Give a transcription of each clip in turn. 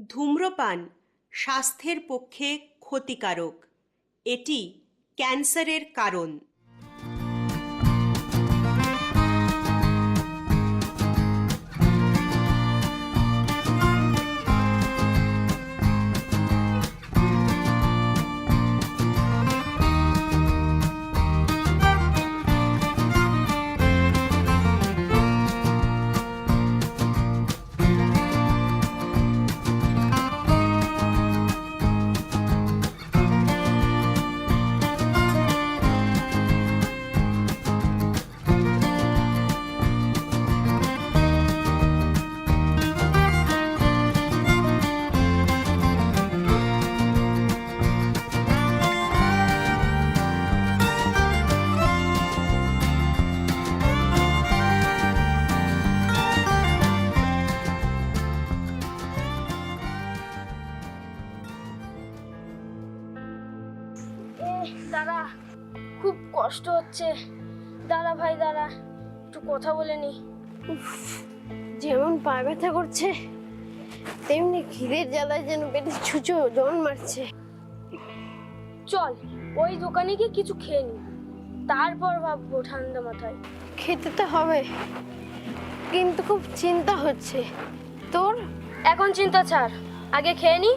ধূম্রপান স্বাস্থ্যের পক্ষে ক্ষতিকারক। এটি ক্যান্সারের কারণ। দাঁড়া, খুব কষ্ট হচ্ছে। দাঁড়া ভাই দাঁড়া, একটু কথা বলে নি। যেমন পা ব্যথা করছে তেমনি খিদের জ্বালায় যেন পেটে ছুঁচো জন মারছে। চল ওই দোকানে গিয়ে কিছু খেয়ে নি, তারপর ভাববো ঠান্ডা মাথায়। খেতে তো হবে, কিন্তু খুব চিন্তা হচ্ছে। তোর? এখন চিন্তা ছাড়, আগে খেয়ে নি,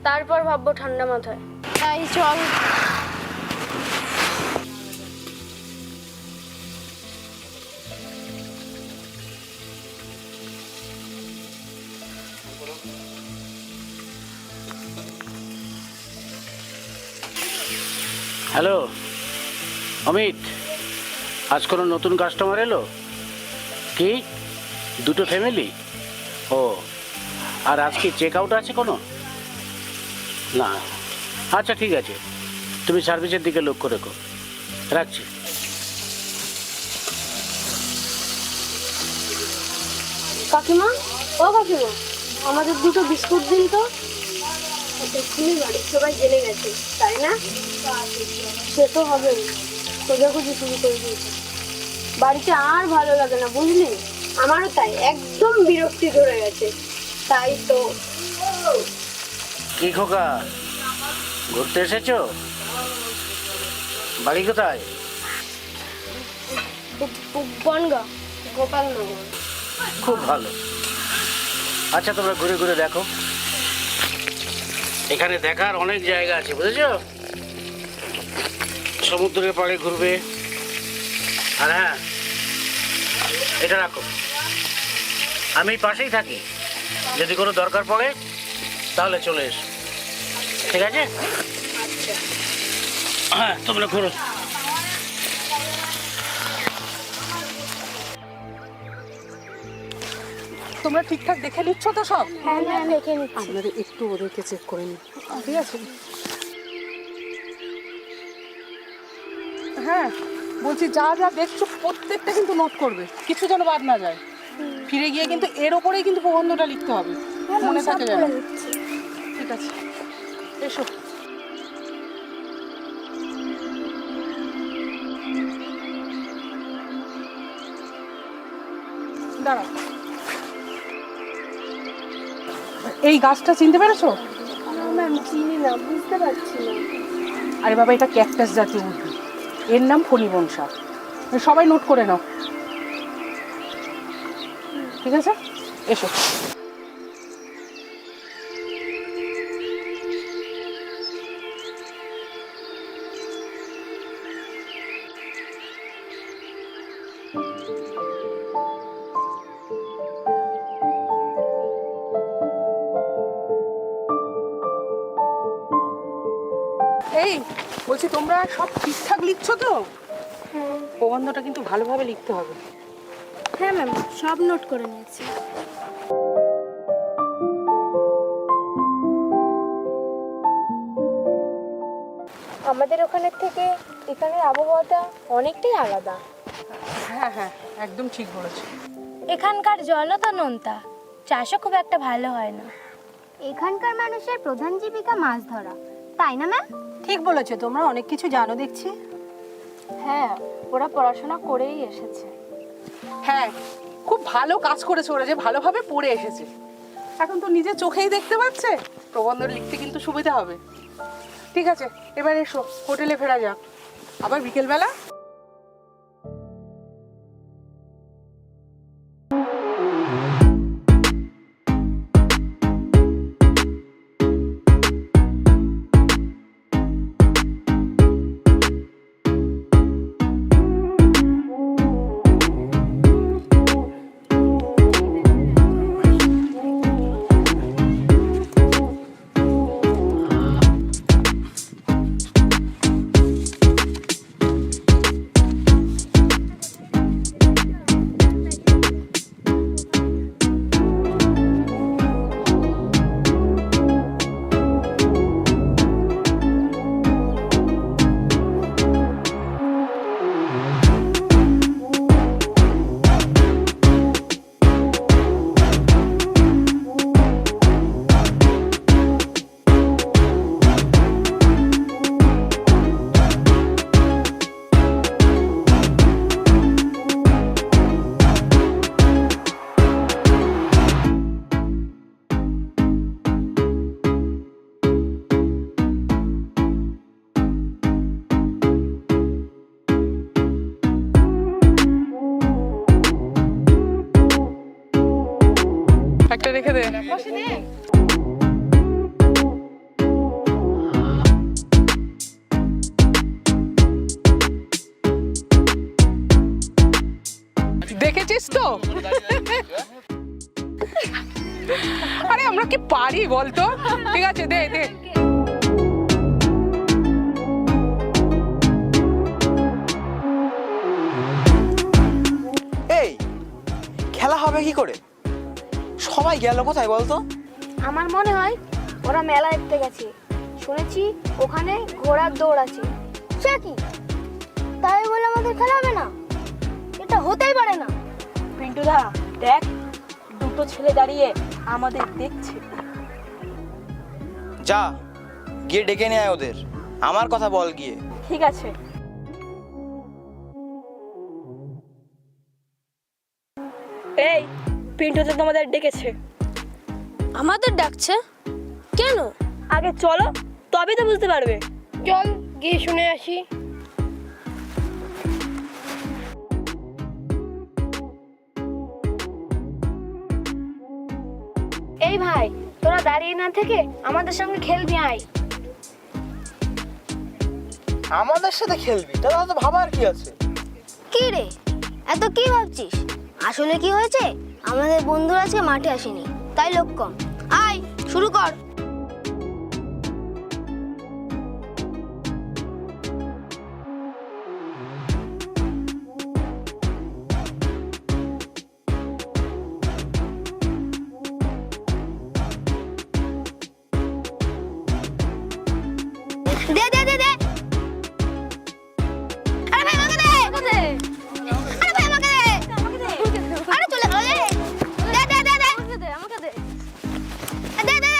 তারপর ভাববো ঠান্ডা মাথায়। তাই চল। হ্যালো অমিত, আজ কোনো নতুন কাস্টমার এলো কি? দুটো ফ্যামিলি? ও, আর আজ কি চেক আউট আছে কোনো? না, আচ্ছা ঠিক আছে, তুমি সার্ভিসের দিকে লক্ষ্য রেখো। রাখছি। কাকিমা, ও কাকিমা, আমাদের দুটো বিস্কুট দিন তো। এক্ষুনি বাড়ির সবাই জেনে গেছে, তাই না? সে তো হবে, খোঁজাখুঁজি শুরু করে দিয়েছে। বাড়িতে আর ভালো লাগে না, বুঝলি? আমারও তাই, একদম বিরক্তি ধরে গেছে। তাই তো। কি খোকা, ঘুরতে এসেছো? বাড়ি কোথায়? বনগা, গোপালনগর। খুব ভালো। আচ্ছা তোমরা ঘুরে ঘুরে দেখো, এখানে দেখার অনেক জায়গা আছে, বুঝেছো? সমুদ্রের পাড়ে ঘুরবে। আর হ্যাঁ, এটা রাখো, আমি পাশেই থাকি, যদি কোনো দরকার পড়ে তাহলে চলে এসো, ঠিক আছে? হ্যাঁ, তোমরা ঘুরো। তোমরা ঠিকঠাক দেখে নিচ্ছ তো সব? হ্যাঁ হ্যাঁ, দেখে নিচ্ছি। আপনাদের একটু ওদেরকে চেক করে নিই, ঠিক আছে? হ্যাঁ বলছি, যা যা দেখছো প্রত্যেকটা কিন্তু নোট করবে, কিছু যেন বাদ না যায়। ফিরে গিয়ে কিন্তু এর ওপরেই কিন্তু প্রবন্ধটা লিখতে হবে, মনে থাকে যেন। ঠিক আছে, এসো। দাঁড়াও, এই গাছটা চিনতে পেরেছো? ম্যাম চিনি না, বুঝতে পারছি না। আরে বাবা, এটা ক্যাকটাস জাতীয় উদ্ভিদ, এর নাম ফণিবনসা। সবাই নোট করে নাও, ঠিক আছে? এসো। এই বলছি, তোমরা সব ঠিকঠাক লিখছো তো? প্রবন্ধটা কিন্তু ভালোভাবে লিখতে হবে। হ্যাঁ ম্যাম, সব নোট করে নিয়েছি। আমাদের ওখানের থেকে এখানের আবহাওয়াটা অনেকটাই আলাদা। হ্যাঁ হ্যাঁ, একদম ঠিক বলেছো। এখানকার জলও তো নোনতা, চাষও খুব একটা ভালো হয় না। এখানকার মানুষের প্রধান জীবিকা মাছ ধরা, তাই না ম্যাম? ঠিক বলেছো, তোমরা অনেক কিছু জানো দেখছি। হ্যাঁ, ওরা পড়াশোনা করেই এসেছে। হ্যাঁ, খুব ভালো কাজ করেছে ওরা, যে ভালোভাবে পড়ে এসেছে। এখন তো নিজে চোখেই দেখতে পাচ্ছে, প্রবন্ধ লিখতে কিন্তু সুবিধা হবে। ঠিক আছে, এবার এসো, হোটেলে ফেরা যাক, আবার বিকেলবেলা। একটা রেখে দে। দেখেছিস তো? আরে আমরা কি পারি বলতো? ঠিক আছে, দে দে। এই খেলা হবে কি করে? সবাই গেল কোথায় বলতো? আমার মনে হয় ওরা মেলা দেখতে গেছে। শুনেছি ওখানে ঘোড়ার দৌড় আছে। সে কি, তাই বলে আমাদের খেলা হবে না? এটা হতেই পারে না। পিন্টুদা দেখ, দুটো ছেলে দাঁড়িয়ে আমাদের দেখছে। যা গিয়ে ডেকে নিয়ে আয় ওদের, আমার কথা বল গিয়ে। ঠিক আছে। এই পিন্টুদা তোমাদের ডেকেছে। আমাদের ডাকছে কেন? আগে চলো, তবেই তো বুঝতে পারবে। চল গিয়ে শুনে আসি। এই ভাই, তোরা দাঁড়িয়ে না থেকে আমাদের সঙ্গে খেলবি আয়। আমাদের সাথে খেলবি? তাহলে তো ভাবার কি আছে? কি রে, এত কি ভাবছিস? আসলে কি হয়েছে, আমাদের বন্ধুরা আজকে মাঠে আসেনি, তাই লোক কম। আয় শুরু কর। দে দে দে দে। আরে ভাই আমাকে দে। আরে ভাই আমাকে দে। আরে চলে গেল রে। দে দে দে দে। আমাকে দে। দে দে।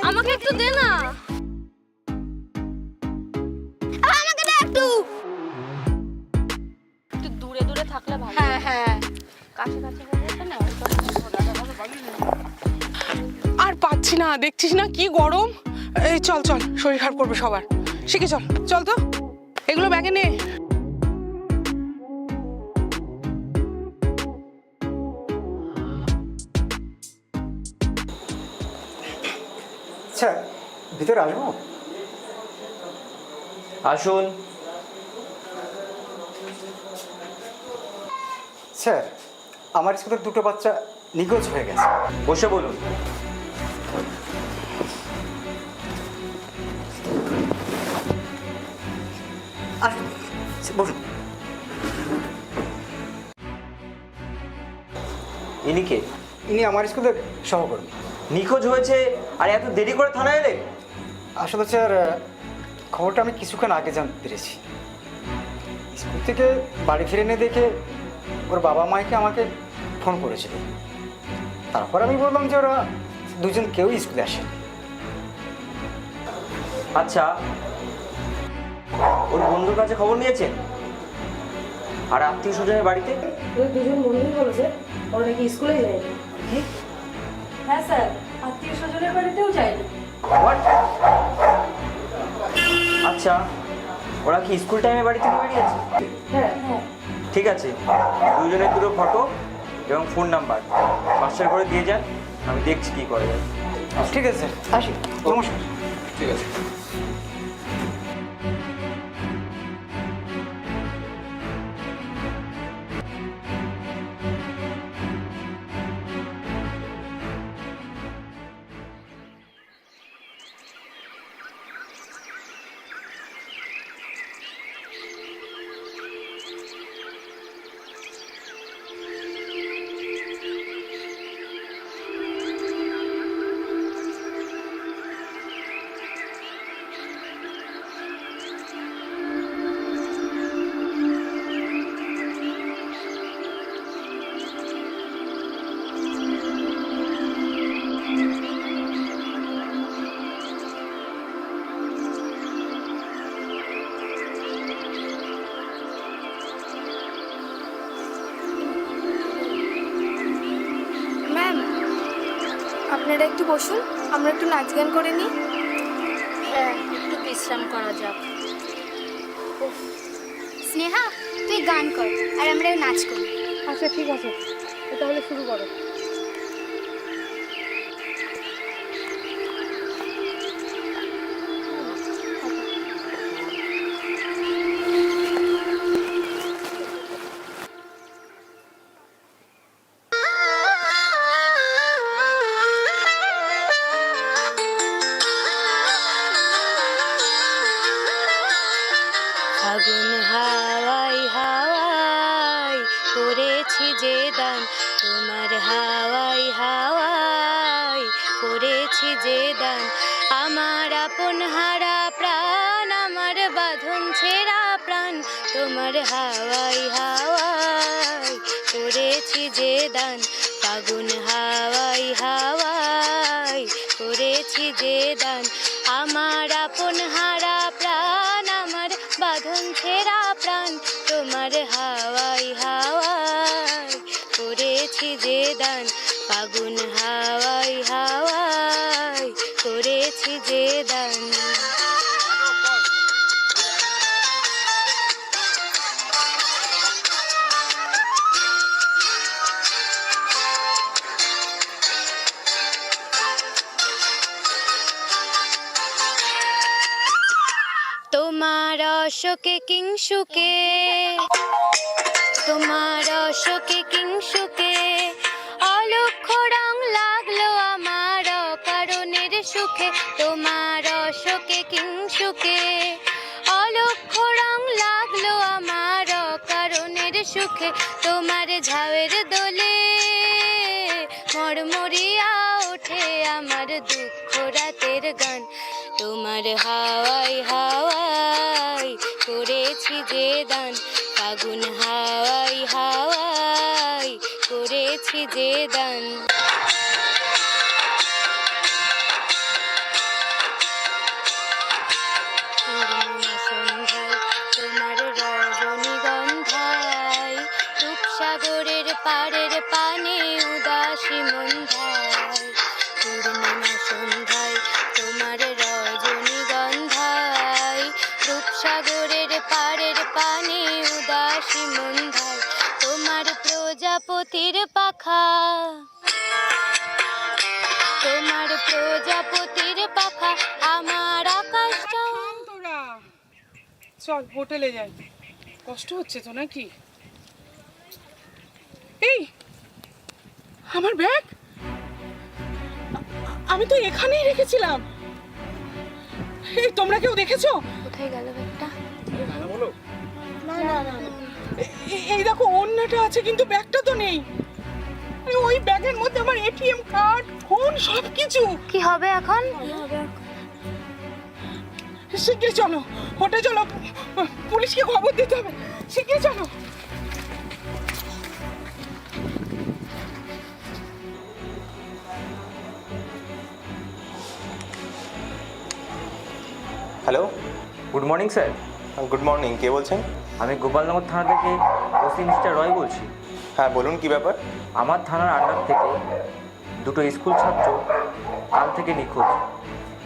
আমাকে একটু দে না। আমাকে দে একটু। একটু দূরে দূরে থাকলে ভালো। হ্যাঁ হ্যাঁ। কাছে কাছে হলে না। আর পাচ্ছি না, দেখছিস না কি গরম। এই চল চল, শরীর খারাপ করবে সবার। শিখে চল, চল তো, এগুলো ব্যাগে নে। আচ্ছা, ভিতরে আসবো? আসুন। স্যার, আমার স্কুলের দুটো বাচ্চা নিখোঁজ হয়ে গেছে। বসে বলুন। আসুন, বসুন। ইনি কে? ইনি আমার স্কুলের সহকর্মী। নিখোঁজ হয়েছে আর এত দেরি করে থানায় এলে? আসলে স্যার, খবরটা আমি কিছুক্ষণ আগে জানতে পেরেছি। স্কুল থেকে বাড়ি ফিরে এনে দেখে ওর বাবা মাকে আমাকে ফোন করেছিল। তারপর আমি বললাম যে ওরা দুজন কেউই স্কুলে আসে। আচ্ছা, ওর বন্ধুর কাছে খবর নিয়েছেন? আর আত্মীয় স্বজনের বাড়িতে? দুজন বন্ধু বলেছে ওরা নাকি স্কুলে যায়নি। হ্যাঁ স্যার, আত্মীয় স্বজনের বাড়িতেও যাই না। What? আচ্ছা, ওরা কি স্কুল টাইমে বাড়ি থেকে বেরিয়েছে? হ্যাঁ। ঠিক আছে, দুজনের দুটো ফটো এবং ফোন নাম্বার মাস্টার করে দিয়ে যান, আমি দেখছি কি করা যায়। ঠিক আছে স্যার, আসি, নমস্কার। ঠিক আছে। ম্যাম, আপনারা একটু বসুন, আমরা একটু নাচ গান করে নিই। হ্যাঁ, একটু বিশ্রাম করা যাক। স্নেহা, তুই গান কর আর আমরা নাচ করি। আচ্ছা ঠিক আছে, তাহলে শুরু করো। আগুন হাওয়াই হাওয়াই করেছি যে দান, তোমার হাওয়াই হাওয়াই করেছি যে দান। আমার আপন হারা প্রাণ, আমার বাঁধন ছেঁড়া প্রাণ, তোমার হাওয়াই হাওয়াই করেছি যে দান। আগুন হাওয়াই হাওয়াই করেছি যে দান, আমার আপন হারা প্রাণ, আমার বাঁধন ছেঁড়া প্রাণ, তোমার হাওয়াই হাওয়াই করেছি যে দান। আগুন হাওয়াই হাওয়াই করেছি যে দান। তোমার অশোকে কিংসুকে, তোমার অশোকে কিংসুকে, অলক্ষ রং লাগলো আমার অকারণের সুখে। তোমার অশোকে কিংসুকে, অলক্ষ রং লাগলো আমার অকারণের সুখে। তোমার ঝাউয়ের দোলে মরমরিয়া ওঠে আমার দুঃখ রাতের গান। তোমার হাওয়াই হাওয়াই করেছি যে দান, আগুন হাওয়াই হাওয়াই করেছি যে দান। সন্ধ্যায় তোমার রজনীগন্ধায়, রূপসাগরের পাড়ের পানে উদাসী মন্ধায়। পূর্ণিমা সন্ধ্যায় তোমার রজনীগন্ধায়, রূপসাগরের পাড়ের পানে উদাসী মন্ধায়। তোমার প্রজাপতির পাখা, তোমার প্রজাপতির পাখা, আমার আকাশটা। তোরা চল হোটেলে যাই, কষ্ট হচ্ছে তো নাকি? এই আমার ব্যাগ, আমি তো এখানেই রেখেছিলাম। এই তোমরা কেউ দেখেছো? কোথায় গেল ব্যাগটা? এই দেখো অন্যটা আছে কিন্তু ব্যাগটা তো নেই। ওই ব্যাগের মধ্যে আমার এটিএম কার্ড, ফোন, সবকিছু। কি হবে এখন? শিগগির চলো, হোটেল চলো, পুলিশকে খবর দিতে হবে, শিগগির চলো। Hello, good morning sir. Good morning, কে বলছেন? আমি গোপালনগর থানা থেকে ওসি মিস্টার রয় বলছি। হ্যাঁ বলুন, কি ব্যাপার? আমার থানার আন্ডার থেকে দুটো স্কুল ছাত্র কাল থেকে নিখোঁজ।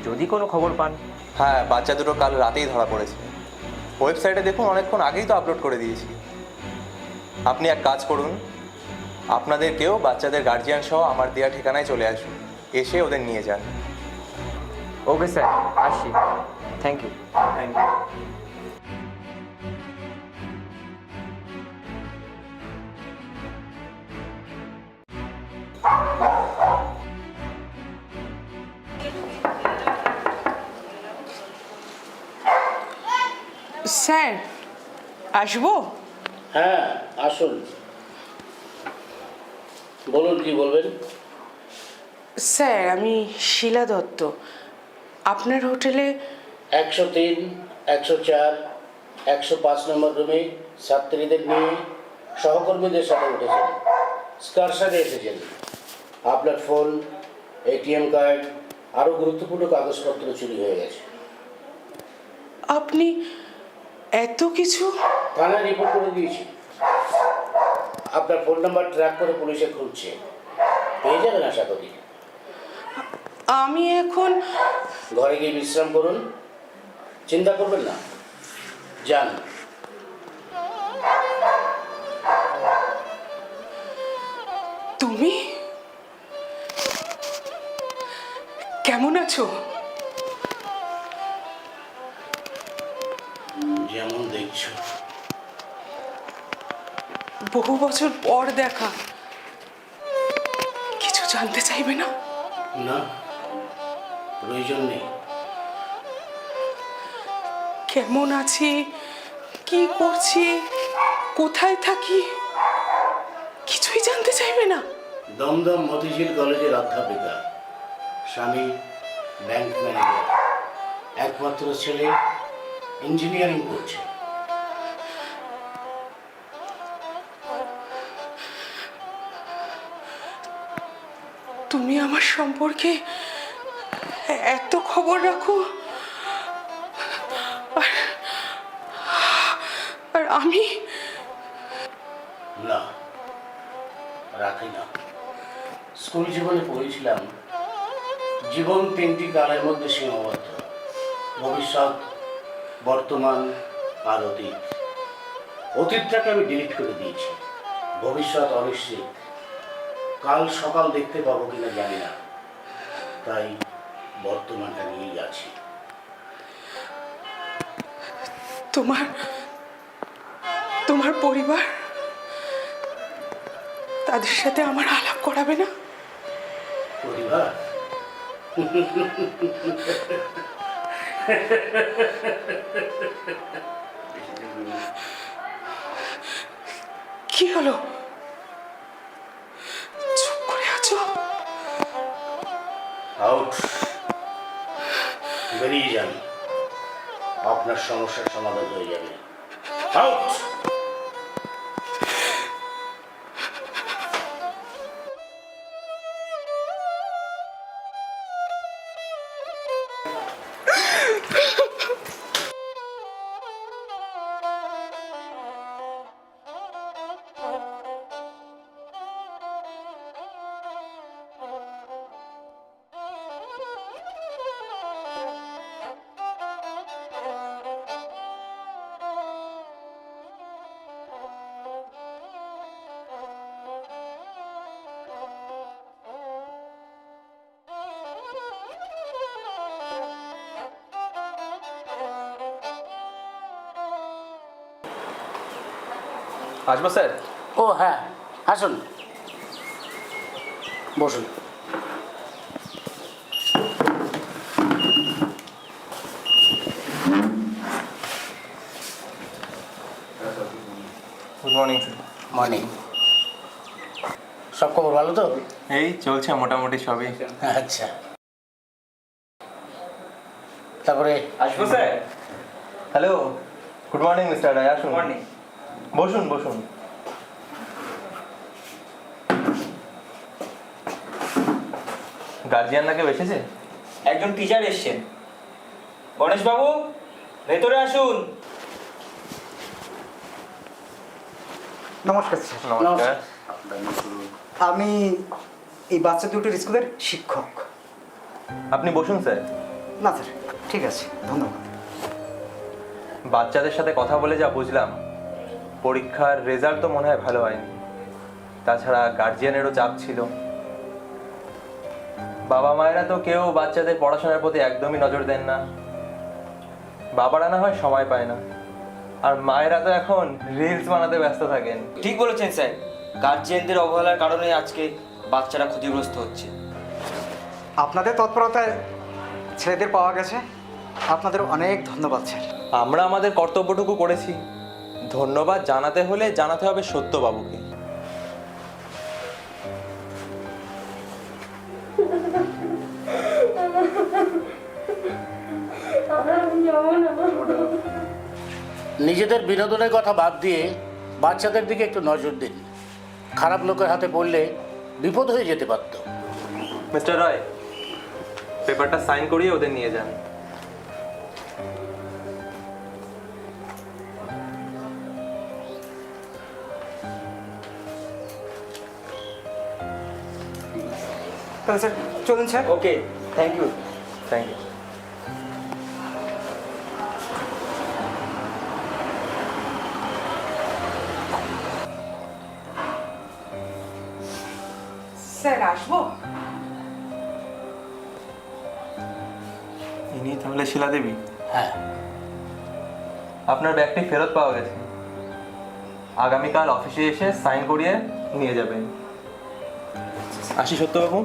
যদি কোনো খবর পান। হ্যাঁ, বাচ্চা দুটো কাল রাতেই ধরা পড়েছে। ওয়েবসাইটে দেখুন, অনেকক্ষণ আগেই তো আপলোড করে দিয়েছি। আপনি এক কাজ করুন, আপনাদের কেউ বাচ্চাদের গার্জিয়ান সহ আমার দেওয়া ঠিকানায় চলে আসুন, এসে ওদের নিয়ে যান। ওকে স্যার, আসি। Thank you. Thank you. Sir, আসবো? হ্যাঁ, আসুন। বলুন, কি বলবেন? স্যার, আমি শিলা দত্ত। আপনার হোটেলে 103, 104, 105 নম্বর রুমে ছাত্রীদের নিয়ে সহকর্মীদের সাথে উঠেছেন, স্কারশনে এসেছেন। আপনার ফোন, এটিএম কার্ড, আরও গুরুত্বপূর্ণ কাগজপত্র চুরি হয়ে গেছে। আপনি এত কিছু? থানায় রিপোর্ট করে দিয়েছি। আপনার ফোন নাম্বার ট্র্যাক করে পুলিশে খুঁজছে, পেয়ে যাবেন আশা করি। আমি এখন ঘরে গিয়ে বিশ্রাম করুন, চিন্তা করবেন না, যান। তুমি কেমন আছো? যেমন দেখছো। বহু বছর পর দেখা, কিছু জানতে চাইবে না? না, প্রয়োজন নেই। কেমন আছি, কি করছি, কোথায় থাকি, কিছুই জানতে চাইবে না? দমদম মতিঝিল কলেজের অধ্যাপিকা, স্বামী ব্যাংক ম্যানেজার, একমাত্র ছেলে ইঞ্জিনিয়ারিং করছে। তুমি আমার সম্পর্কে এত খবর রাখো, আর আমি? না, রাখি না। স্কুল জীবনে পড়েছিলাম, জীবন 3টি কালের মধ্যে সীমাবদ্ধ: ভবিষ্যৎ, বর্তমান আর অতীত। অতীতটাকে আমি ডিলিট করে দিয়েছি। ভবিষ্যৎ অনিশ্চিত, কাল সকাল দেখতে পাবো কিনা জানি না, তাই বর্তমানটা নিয়েই আছি। তোমার পরিবার, তাদের সাথে আমার আলাপ করাবে না? পরিবার? কি হলো, চুপ করে আছো? আউট, বেরিয়ে যান, আপনার সমস্যার সমাধান হয়ে যাবে। আউট। আসবো স্যার? ও হ্যাঁ, আসুন, বসুন। Good morning sir. মর্নিং। সব খবর ভালো তো? এই চলছে মোটামুটি সবই। আচ্ছা, তারপরে আসবো sir? Hello, good morning mister Roy, আসুন। মর্নিং। বসুন বসুন। গার্জিয়ানরা কেউ এসেছে? একজন টিচার এসছেন। গণেশবাবু, ভেতরে আসুন। নমস্কার স্যার। নমস্কার। আমি এই বাচ্চা দুটোর স্কুলের শিক্ষক। আপনি বসুন স্যার। না স্যার, ঠিক আছে, ধন্যবাদ। বাচ্চাদের সাথে কথা বলে যা বুঝলাম, পরীক্ষার রেজাল্ট তো মনে হয় ভালো হয়নি। তাছাড়া গার্জিয়ানেরও চাপ ছিল। বাবা মায়েরা তো কেউ বাচ্চাদের পড়াশোনার প্রতি একদমই নজর দেন না। বাবারা না হয় সময় পায় না, আর মায়েরা তো এখন রিলস বানাতে ব্যস্ত থাকেন। ঠিক বলেছেন স্যার, গার্জিয়ানদের অবহেলার কারণে আজকে বাচ্চারা ক্ষতিগ্রস্ত হচ্ছে। আপনাদের তৎপরতায় ছেলেদের পাওয়া গেছে, আপনাদের অনেক ধন্যবাদ স্যার। আমরা আমাদের কর্তব্যটুকু করেছি। ধন্যবাদ জানাতে হলে জানাতে হবে সত্যবাবুকে। নিজেদের বিনোদনের কথা বাদ দিয়ে বাচ্চাদের দিকে একটু নজর দিন। খারাপ লোকের হাতে পড়লে বিপদ হয়ে যেতে পারত। মিস্টার রয়, পেপারটা সাইন করিয়ে ওদের নিয়ে যান। তাহলে স্যার চলুন sir. Okay, thank you. Thank you. Sir আসবো? ইনি তাহলে শিলা দেবী? হ্যাঁ, আপনার ব্যাগটি ফেরত পাওয়া গেছে। আগামীকাল অফিসে এসে সাইন করিয়ে নিয়ে যাবেন। আসি সত্যবাবু।